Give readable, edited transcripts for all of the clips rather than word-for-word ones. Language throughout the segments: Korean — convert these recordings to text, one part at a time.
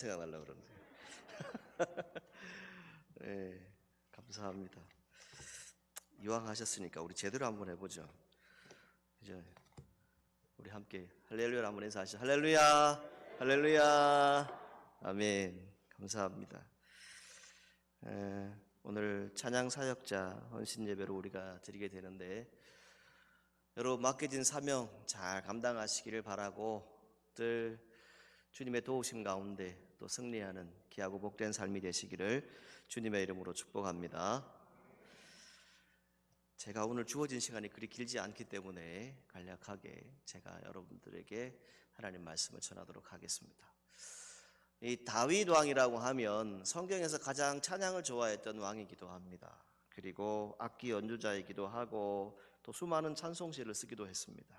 생각나려고 그러는데. 네, 감사합니다. 이왕 하셨으니까 우리 제대로 한번 해보죠. 이제 우리 함께 할렐루야 한번 인사하시죠. 할렐루야, 할렐루야, 아멘. 감사합니다. 오늘 찬양 사역자 헌신 예배로 우리가 드리게 되는데, 여러분 맡겨진 사명 잘 감당하시기를 바라고, 늘 주님의 도우심 가운데 또 승리하는 귀하고 복된 삶이 되시기를 주님의 이름으로 축복합니다. 제가 오늘 주어진 시간이 그리 길지 않기 때문에 간략하게 제가 여러분들에게 하나님 말씀을 전하도록 하겠습니다. 이 다윗 왕이라고 하면 성경에서 가장 찬양을 좋아했던 왕이기도 합니다. 그리고 악기 연주자이기도 하고 또 수많은 찬송시를 쓰기도 했습니다.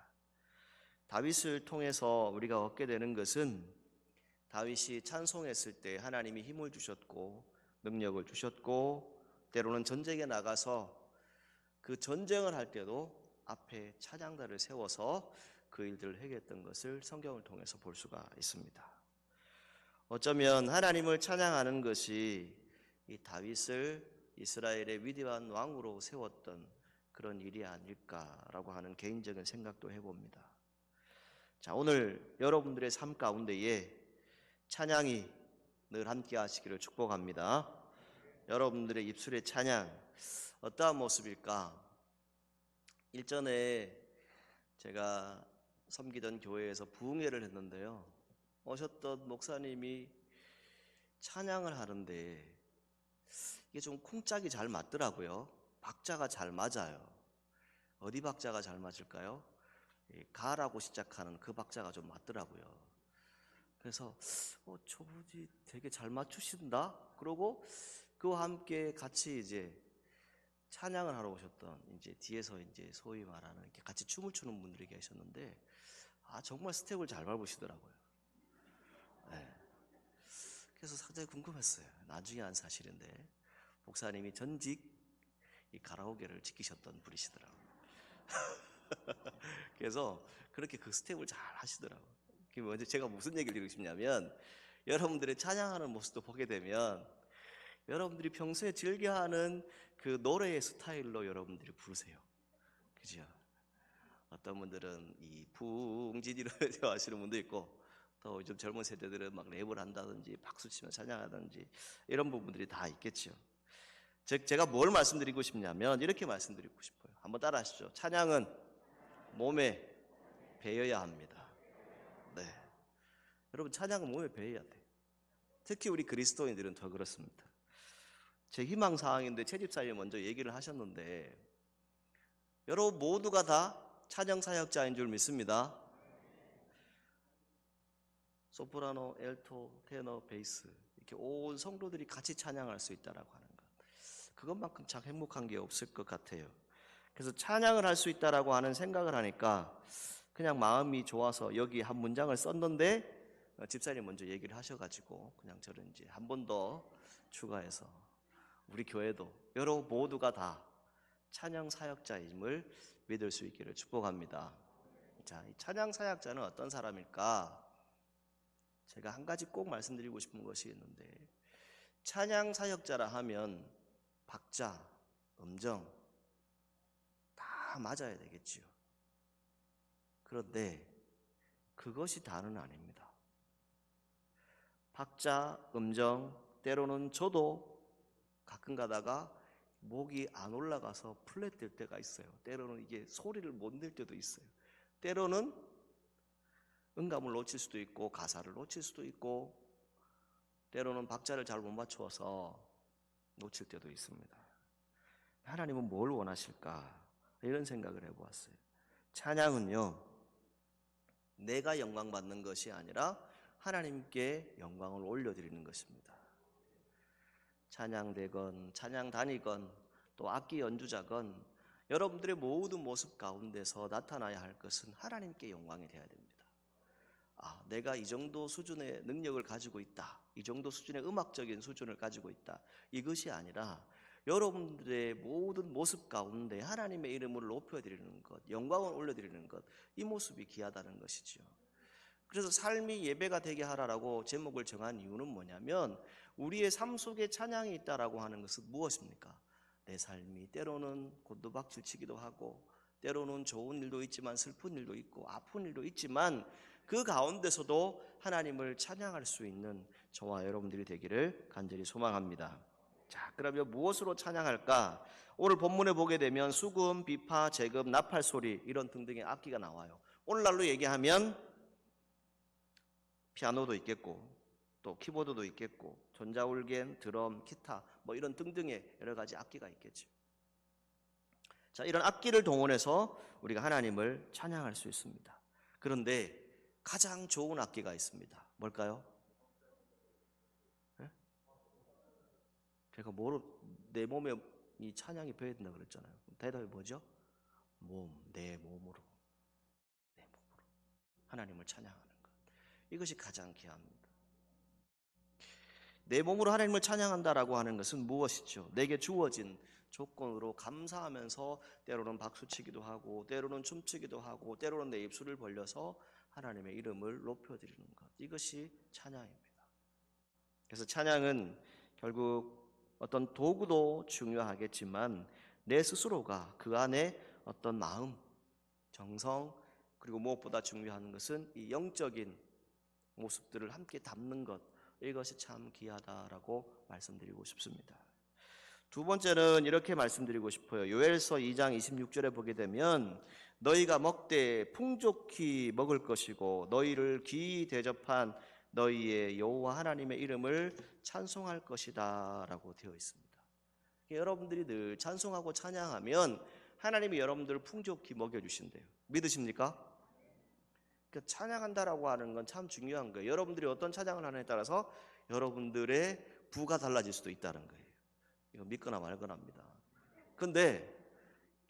다윗을 통해서 우리가 얻게 되는 것은 다윗이 찬송했을 때 하나님이 힘을 주셨고 능력을 주셨고, 때로는 전쟁에 나가서 그 전쟁을 할 때도 앞에 찬양단을 세워서 그 일들을 행했던 것을 성경을 통해서 볼 수가 있습니다. 어쩌면 하나님을 찬양하는 것이 이 다윗을 이스라엘의 위대한 왕으로 세웠던 그런 일이 아닐까라고 하는 개인적인 생각도 해봅니다. 자, 오늘 여러분들의 삶 가운데에 찬양이 늘 함께 하시기를 축복합니다. 여러분들의 입술의 찬양 어떠한 모습일까? 일전에 제가 섬기던 교회에서 부흥회를 했는데요, 오셨던 목사님이 찬양을 하는데 이게 좀 쿵짝이 잘 맞더라고요. 박자가 잘 맞아요. 어디 박자가 잘 맞을까요? 가라고 시작하는 그 박자가 좀 맞더라고요. 그래서 저분이 되게 잘 맞추신다? 그러고 그와 함께 같이 이제 찬양을 하러 오셨던 이제 뒤에서 이제 소위 말하는 이렇게 같이 춤을 추는 분들이 계셨는데, 정말 스텝을 잘 밟으시더라고요. 네. 그래서 상당히 궁금했어요. 나중에 한 사실인데 목사님이 전직 이 가라오케를 지키셨던 분이시더라고요. 그래서 그렇게 그 스텝을 잘 하시더라고요. 먼저 제가 무슨 얘기를 드리고 싶냐면, 여러분들의 찬양하는 모습도 보게 되면 여러분들이 평소에 즐겨하는 그 노래의 스타일로 여러분들이 부르세요. 그죠? 어떤 분들은 이 붕지디로 하시는 분도 있고, 또 요즘 젊은 세대들은 막 랩을 한다든지 박수치며 찬양하든지 이런 부분들이 다 있겠죠. 즉 제가 뭘 말씀드리고 싶냐면 이렇게 말씀드리고 싶어요. 한번 따라 하시죠. 찬양은 몸에 배어야 합니다. 네, 여러분 찬양은 몸에 배어야 돼요. 특히 우리 그리스도인들은 더 그렇습니다. 제 희망사항인데 최 집사님이 먼저 얘기를 하셨는데, 여러분 모두가 다 찬양 사역자인 줄 믿습니다. 소프라노, 엘토, 테너, 베이스 이렇게 온 성도들이 같이 찬양할 수 있다라고 하는 것, 그것만큼 참 행복한 게 없을 것 같아요. 그래서 찬양을 할 수 있다라고 하는 생각을 하니까 그냥 마음이 좋아서 여기 한 문장을 썼는데, 집사님 먼저 얘기를 하셔가지고 그냥 저를 이제 한 번 더 추가해서 우리 교회도 여러분 모두가 다 찬양 사역자임을 믿을 수 있기를 축복합니다. 자, 이 찬양 사역자는 어떤 사람일까? 제가 한 가지 꼭 말씀드리고 싶은 것이 있는데, 찬양 사역자라 하면 박자, 음정 다 맞아야 되겠지요. 그런데 그것이 다는 아닙니다. 박자, 음정, 때로는 저도 가끔 가다가 목이 안 올라가서 플랫 될 때가 있어요. 때로는 이게 소리를 못 낼 때도 있어요. 때로는 음감을 놓칠 수도 있고 가사를 놓칠 수도 있고, 때로는 박자를 잘 못 맞춰서 놓칠 때도 있습니다. 하나님은 뭘 원하실까? 이런 생각을 해보았어요. 찬양은요, 내가 영광 받는 것이 아니라 하나님께 영광을 올려드리는 것입니다. 찬양되건 찬양단이건 또 악기 연주자건 여러분들의 모든 모습 가운데서 나타나야 할 것은 하나님께 영광이 되어야 됩니다. 내가 이 정도 수준의 능력을 가지고 있다, 이 정도 수준의 음악적인 수준을 가지고 있다, 이것이 아니라 여러분들의 모든 모습 가운데 하나님의 이름을 높여드리는 것, 영광을 올려드리는 것, 이 모습이 귀하다는 것이죠. 그래서 삶이 예배가 되게 하라라고 제목을 정한 이유는 뭐냐면 우리의 삶 속에 찬양이 있다라고 하는 것은 무엇입니까? 내 삶이 때로는 곤두박질 치기도 하고 때로는 좋은 일도 있지만 슬픈 일도 있고 아픈 일도 있지만 그 가운데서도 하나님을 찬양할 수 있는 저와 여러분들이 되기를 간절히 소망합니다. 자, 그러면 무엇으로 찬양할까? 오늘 본문에 보게 되면 수금, 비파, 제금, 나팔 소리 이런 등등의 악기가 나와요. 오늘날로 얘기하면 피아노도 있겠고 또 키보드도 있겠고 전자올겐, 드럼, 기타 뭐 이런 등등의 여러 가지 악기가 있겠죠. 자, 이런 악기를 동원해서 우리가 하나님을 찬양할 수 있습니다. 그런데 가장 좋은 악기가 있습니다. 뭘까요? 네? 제가 내 몸에 이 찬양이 배어야 된다 그랬잖아요. 대답이 뭐죠? 내 몸으로 하나님을 찬양하는 것. 이것이 가장 귀합니다. 내 몸으로 하나님을 찬양한다라고 하는 것은 무엇이죠? 내게 주어진 조건으로 감사하면서 때로는 박수치기도 하고 때로는 춤추기도 하고 때로는 내 입술을 벌려서 하나님의 이름을 높여드리는 것. 이것이 찬양입니다. 그래서 찬양은 결국 어떤 도구도 중요하겠지만 내 스스로가 그 안에 어떤 마음, 정성 그리고 무엇보다 중요한 것은 이 영적인 모습들을 함께 담는 것. 이것이 참 귀하다라고 말씀드리고 싶습니다. 두 번째는 이렇게 말씀드리고 싶어요. 요엘서 2장 26절에 보게 되면 너희가 먹되 풍족히 먹을 것이고 너희를 귀히 대접한 너희의 여호와 하나님의 이름을 찬송할 것이다 라고 되어 있습니다. 여러분들이 늘 찬송하고 찬양하면 하나님이 여러분들을 풍족히 먹여주신대요. 믿으십니까? 찬양한다라고 하는 건 참 중요한 거예요. 여러분들이 어떤 찬양을 하느냐에 따라서 여러분들의 부가 달라질 수도 있다는 거예요. 이거 믿거나 말거나입니다. 그런데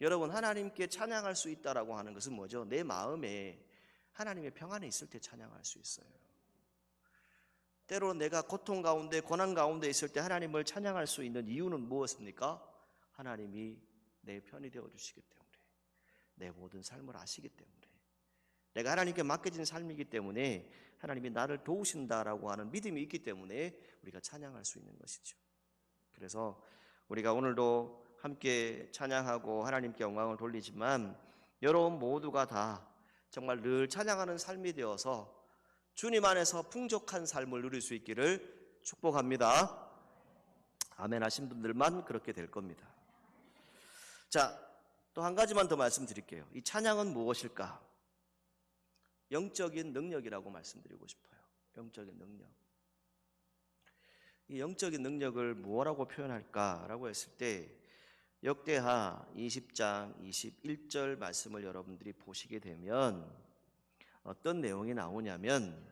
여러분 하나님께 찬양할 수 있다라고 하는 것은 뭐죠? 내 마음에 하나님의 평안이 있을 때 찬양할 수 있어요. 때로 내가 고통 가운데 고난 가운데 있을 때 하나님을 찬양할 수 있는 이유는 무엇입니까? 하나님이 내 편이 되어주시기 때문에 내 모든 삶을 아시기 때문에 내가 하나님께 맡겨진 삶이기 때문에 하나님이 나를 도우신다라고 하는 믿음이 있기 때문에 우리가 찬양할 수 있는 것이죠. 그래서 우리가 오늘도 함께 찬양하고 하나님께 영광을 돌리지만 여러분 모두가 다 정말 늘 찬양하는 삶이 되어서 주님 안에서 풍족한 삶을 누릴 수 있기를 축복합니다. 아멘 하신 분들만 그렇게 될 겁니다. 자, 또 한 가지만 더 말씀드릴게요. 이 찬양은 무엇일까? 영적인 능력이라고 말씀드리고 싶어요. 영적인 능력. 이 영적인 능력을 무엇라고 표현할까라고 했을 때 역대하 20장 21절 말씀을 여러분들이 보시게 되면 어떤 내용이 나오냐면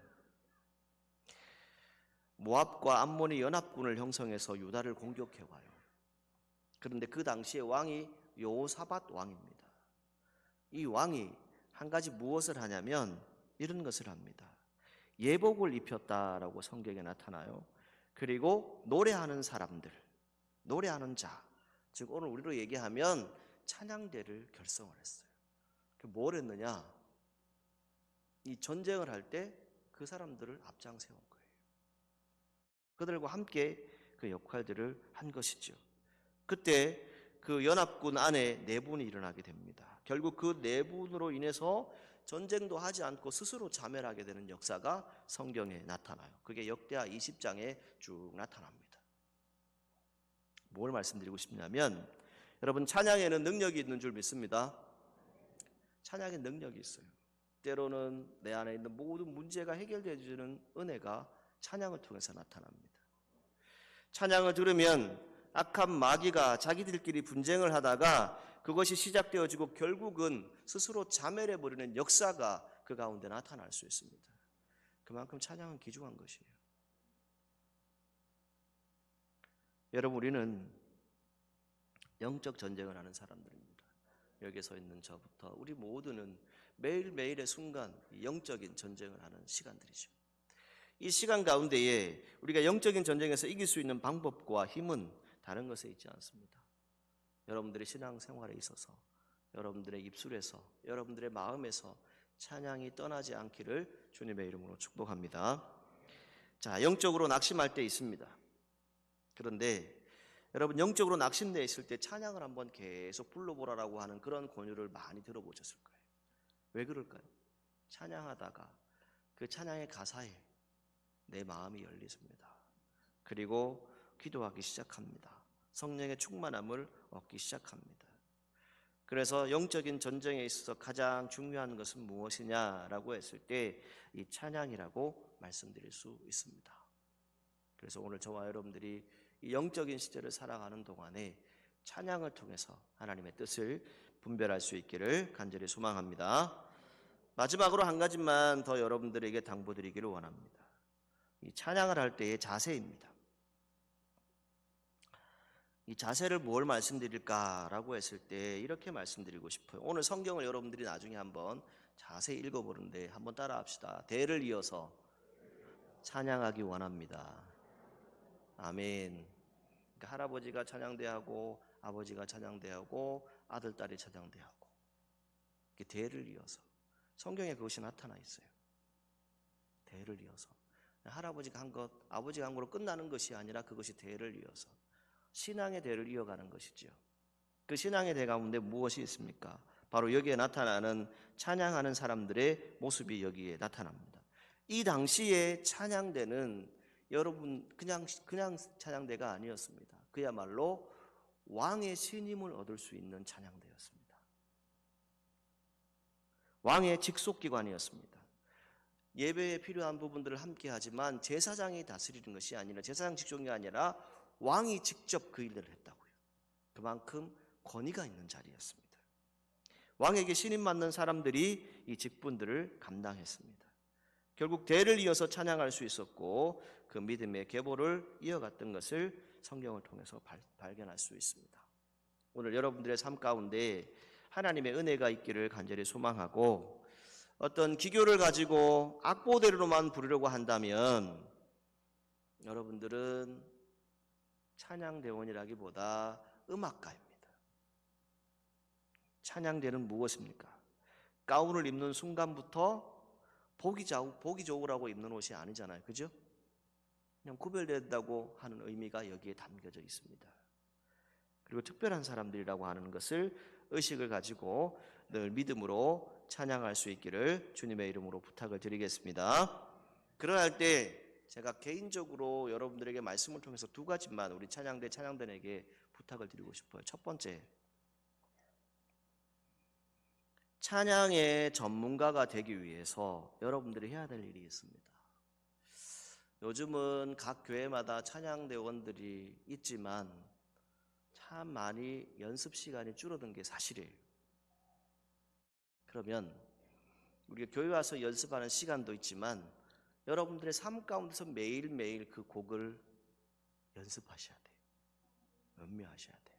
모압과 암몬이 연합군을 형성해서 유다를 공격해 와요. 그런데 그 당시에 왕이 여호사밧 왕입니다. 이 왕이 한 가지 무엇을 하냐면 이런 것을 합니다. 예복을 입혔다라고 성경에 나타나요. 그리고 노래하는 사람들, 노래하는 자, 즉 오늘 우리로 얘기하면 찬양대를 결성을 했어요. 뭘 했느냐? 이 전쟁을 할 때 그 사람들을 앞장 세운 거예요. 그들과 함께 그 역할들을 한 것이죠. 그때 그 연합군 안에 내분이 일어나게 됩니다. 결국 그 내분으로 인해서 전쟁도 하지 않고 스스로 자멸하게 되는 역사가 성경에 나타나요. 그게 역대하 20장에 쭉 나타납니다. 뭘 말씀드리고 싶냐면 여러분 찬양에는 능력이 있는 줄 믿습니다. 찬양에 능력이 있어요. 때로는 내 안에 있는 모든 문제가 해결되어 주는 은혜가 찬양을 통해서 나타납니다. 찬양을 들으면 악한 마귀가 자기들끼리 분쟁을 하다가 그것이 시작되어지고 결국은 스스로 자멸해버리는 역사가 그 가운데 나타날 수 있습니다. 그만큼 찬양은 귀중한 것이에요. 여러분 우리는 영적 전쟁을 하는 사람들입니다. 여기 서 있는 저부터 우리 모두는 매일매일의 순간 영적인 전쟁을 하는 시간들이죠. 이 시간 가운데에 우리가 영적인 전쟁에서 이길 수 있는 방법과 힘은 다른 것에 있지 않습니다. 여러분들의 신앙생활에 있어서 여러분들의 입술에서 여러분들의 마음에서 찬양이 떠나지 않기를 주님의 이름으로 축복합니다. 자, 영적으로 낙심할 때 있습니다. 그런데 여러분, 영적으로 낙심되어 있을 때 찬양을 한번 계속 불러보라라고 하는 그런 권유를 많이 들어보셨을 거예요. 왜 그럴까요? 찬양하다가 그 찬양의 가사에 내 마음이 열리습니다. 그리고 기도하기 시작합니다. 성령의 충만함을 얻기 시작합니다. 그래서 영적인 전쟁에 있어서 가장 중요한 것은 무엇이냐라고 했을 때 이 찬양이라고 말씀드릴 수 있습니다. 그래서 오늘 저와 여러분들이 이 영적인 시대를 살아가는 동안에 찬양을 통해서 하나님의 뜻을 분별할 수 있기를 간절히 소망합니다. 마지막으로 한 가지만 더 여러분들에게 당부드리기를 원합니다. 이 찬양을 할 때의 자세입니다. 이 자세를 뭘 말씀드릴까라고 했을 때 이렇게 말씀드리고 싶어요. 오늘 성경을 여러분들이 나중에 한번 자세히 읽어보는데 한번 따라합시다. 대를 이어서 찬양하기 원합니다. 아멘. 그러니까 할아버지가 찬양대하고 아버지가 찬양대하고 아들, 딸이 찬양대하고 이렇게 대를 이어서 성경에 그것이 나타나 있어요. 대를 이어서 할아버지가 한 것, 아버지가 한 거로 끝나는 것이 아니라 그것이 대를 이어서 신앙의 대를 이어가는 것이죠. 그 신앙의 대 가운데 무엇이 있습니까? 바로 여기에 나타나는 찬양하는 사람들의 모습이 여기에 나타납니다. 이 당시에 찬양대는 여러분 그냥 찬양대가 아니었습니다. 그야말로 왕의 신임을 얻을 수 있는 찬양대였습니다. 왕의 직속기관이었습니다. 예배에 필요한 부분들을 함께 하지만 제사장이 다스리는 것이 아니라 제사장 직속이 아니라 왕이 직접 그 일을 했다고요. 그만큼 권위가 있는 자리였습니다. 왕에게 신임 받는 사람들이 이 직분들을 감당했습니다. 결국 대를 이어서 찬양할 수 있었고 그 믿음의 계보를 이어갔던 것을 성경을 통해서 발견할 수 있습니다. 오늘 여러분들의 삶 가운데 하나님의 은혜가 있기를 간절히 소망하고 어떤 기교를 가지고 악보대로만 부르려고 한다면 여러분들은 찬양대원이라기보다 음악가입니다. 찬양대는 무엇입니까? 가운을 입는 순간부터 보기 좋으라고 입는 옷이 아니잖아요. 그죠? 그냥 구별된다고 하는 의미가 여기에 담겨져 있습니다. 그리고 특별한 사람들이라고 하는 것을 의식을 가지고 늘 믿음으로 찬양할 수 있기를 주님의 이름으로 부탁을 드리겠습니다. 그러할 때 제가 개인적으로 여러분들에게 말씀을 통해서 두 가지만 우리 찬양대에게 부탁을 드리고 싶어요. 첫 번째, 찬양의 전문가가 되기 위해서 여러분들이 해야 될 일이 있습니다. 요즘은 각 교회마다 찬양대원들이 있지만 참 많이 연습 시간이 줄어든 게 사실이에요. 그러면 우리가 교회 와서 연습하는 시간도 있지만 여러분들의 삶 가운데서 매일매일 그 곡을 연습하셔야 돼요. 음미하셔야 돼요.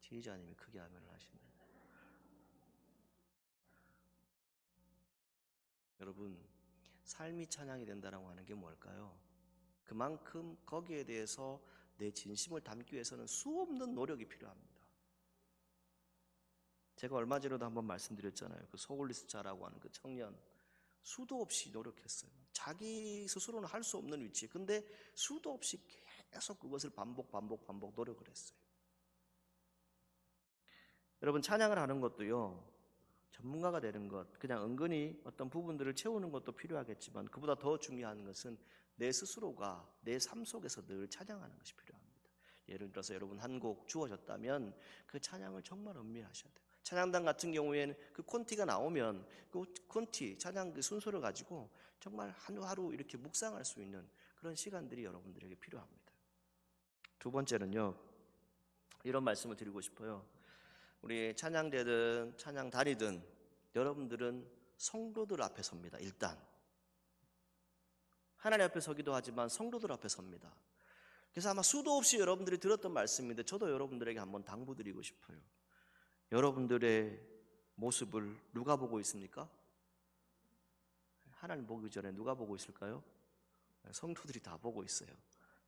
지휘자님이 크게 아멘을 하시네요. 여러분, 삶이 찬양이 된다라고 하는 게 뭘까요? 그만큼 거기에 대해서 내 진심을 담기 위해서는 수없는 노력이 필요합니다. 제가 얼마 전에도 한번 말씀드렸잖아요. 그 소울리스트라고 하는 그 청년 수도 없이 노력했어요. 자기 스스로는 할 수 없는 위치, 근데 수도 없이 계속 그것을 반복 노력을 했어요. 여러분, 찬양을 하는 것도요, 전문가가 되는 것, 그냥 은근히 어떤 부분들을 채우는 것도 필요하겠지만 그보다 더 중요한 것은 내 스스로가 내 삶 속에서 늘 찬양하는 것이 필요합니다. 예를 들어서 여러분 한 곡 주어졌다면 그 찬양을 정말 음미하셔야 돼요. 찬양단 같은 경우에는 그 콘티가 나오면 그 콘티, 찬양 그 순서를 가지고 정말 하루 이렇게 묵상할 수 있는 그런 시간들이 여러분들에게 필요합니다. 두 번째는요, 이런 말씀을 드리고 싶어요. 우리 찬양대든 찬양단이든 여러분들은 성도들 앞에 섭니다. 일단 하나님 앞에 서기도 하지만 성도들 앞에 섭니다. 그래서 아마 수도 없이 여러분들이 들었던 말씀인데 저도 여러분들에게 한번 당부드리고 싶어요. 여러분들의 모습을 누가 보고 있습니까? 하나님 보기 전에 누가 보고 있을까요? 성도들이 다 보고 있어요.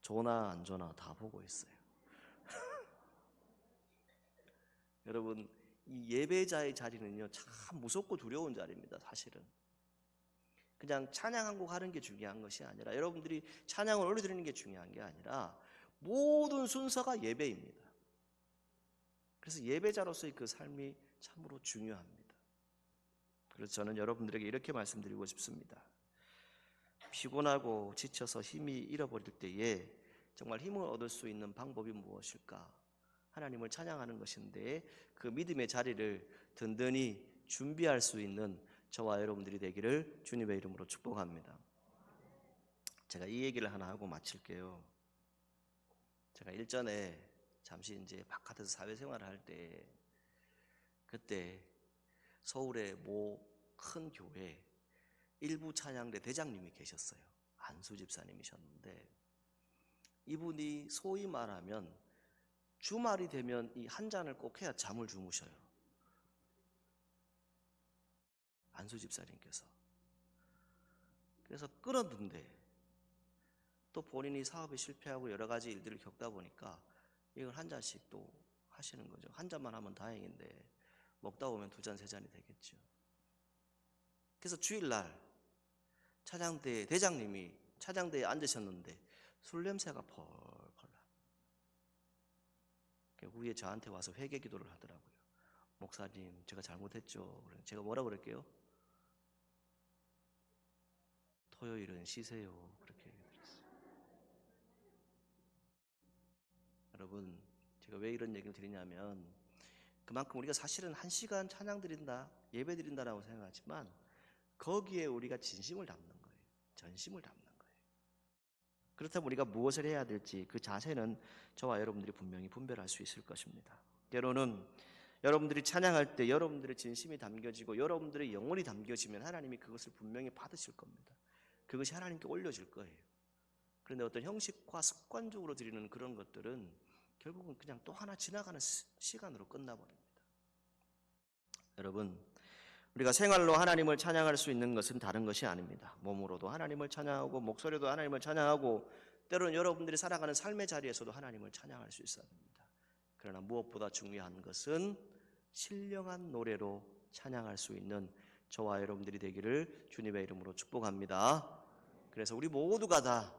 좋나 안 좋나 다 보고 있어요. 여러분, 이 예배자의 자리는요, 참 무섭고 두려운 자리입니다, 사실은. 그냥 찬양 한 곡 하는 게 중요한 것이 아니라, 여러분들이 찬양을 올려드리는 게 중요한 게 아니라 모든 순서가 예배입니다. 그래서 예배자로서의 그 삶이 참으로 중요합니다. 그래서 저는 여러분들에게 이렇게 말씀드리고 싶습니다. 피곤하고 지쳐서 힘이 잃어버릴 때에 정말 힘을 얻을 수 있는 방법이 무엇일까? 하나님을 찬양하는 것인데, 그 믿음의 자리를 든든히 준비할 수 있는 저와 여러분들이 되기를 주님의 이름으로 축복합니다. 제가 이 얘기를 하나 하고 마칠게요. 제가 일전에 잠시 이제 바깥에서 사회생활을 할 때, 그때 서울의 모 큰 교회 일부 찬양대 대장님이 계셨어요. 안수 집사님이셨는데, 이분이 소위 말하면 주말이 되면 이 한 잔을 꼭 해야 잠을 주무셔요. 안수 집사님께서. 그래서 끊었는데 또 본인이 사업에 실패하고 여러 가지 일들을 겪다 보니까 이걸 한 잔씩 또 하시는 거죠. 한 잔만 하면 다행인데 먹다 보면 두 잔, 세 잔이 되겠죠. 그래서 주일날 찬양대 대장님이 찬양대에 앉으셨는데 술 냄새가 펄펄 나. 후에 저한테 와서 회개 기도를 하더라고요. 목사님, 제가 잘못했죠. 제가 뭐라 그럴게요? 토요일은 쉬세요. 그렇게 얘기했어요. 여러분, 제가 왜 이런 얘기를 드리냐면, 그만큼 우리가 사실은 1시간 찬양 드린다, 예배 드린다라고 생각하지만 거기에 우리가 진심을 담는 거예요. 전심을 담는 거예요. 그렇다면 우리가 무엇을 해야 될지 그 자세는 저와 여러분들이 분명히 분별할 수 있을 것입니다. 때로는 여러분들이 찬양할 때 여러분들의 진심이 담겨지고 여러분들의 영혼이 담겨지면 하나님이 그것을 분명히 받으실 겁니다. 그것이 하나님께 올려질 거예요. 그런데 어떤 형식과 습관적으로 드리는 그런 것들은 결국은 그냥 또 하나 지나가는 시간으로 끝나버립니다. 여러분, 우리가 생활로 하나님을 찬양할 수 있는 것은 다른 것이 아닙니다. 몸으로도 하나님을 찬양하고 목소리도 하나님을 찬양하고 때로는 여러분들이 살아가는 삶의 자리에서도 하나님을 찬양할 수 있어야 됩니다. 그러나 무엇보다 중요한 것은 신령한 노래로 찬양할 수 있는 저와 여러분들이 되기를 주님의 이름으로 축복합니다. 그래서 우리 모두가 다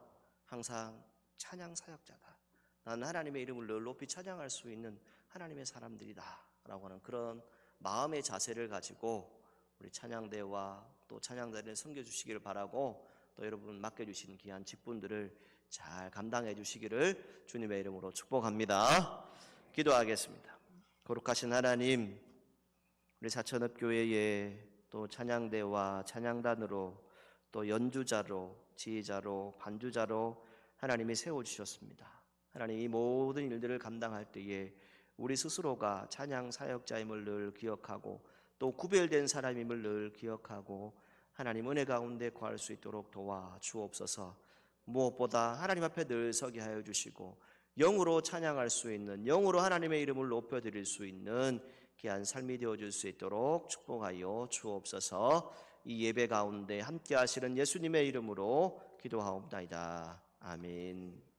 항상 찬양 사역자다. 나는 하나님의 이름을 늘 높이 찬양할 수 있는 하나님의 사람들이다 라고 하는 그런 마음의 자세를 가지고 우리 찬양대와 또 찬양자리를 섬겨주시기를 바라고, 또 여러분 맡겨주신 귀한 직분들을 잘 감당해 주시기를 주님의 이름으로 축복합니다. 기도하겠습니다. 거룩하신 하나님, 우리 사천읍교회에 또 찬양대와 찬양단으로 또 연주자로 지휘자로 반주자로 하나님이 세워주셨습니다. 하나님, 이 모든 일들을 감당할 때에 우리 스스로가 찬양 사역자임을 늘 기억하고 또 구별된 사람임을 늘 기억하고 하나님 은혜 가운데 거할 수 있도록 도와주옵소서. 무엇보다 하나님 앞에 늘 서게 하여 주시고 영으로 찬양할 수 있는, 영으로 하나님의 이름을 높여드릴 수 있는 귀한 삶이 되어줄 수 있도록 축복하여 주옵소서. 이 예배 가운데 함께 하시는 예수님의 이름으로 기도하옵나이다. 아멘.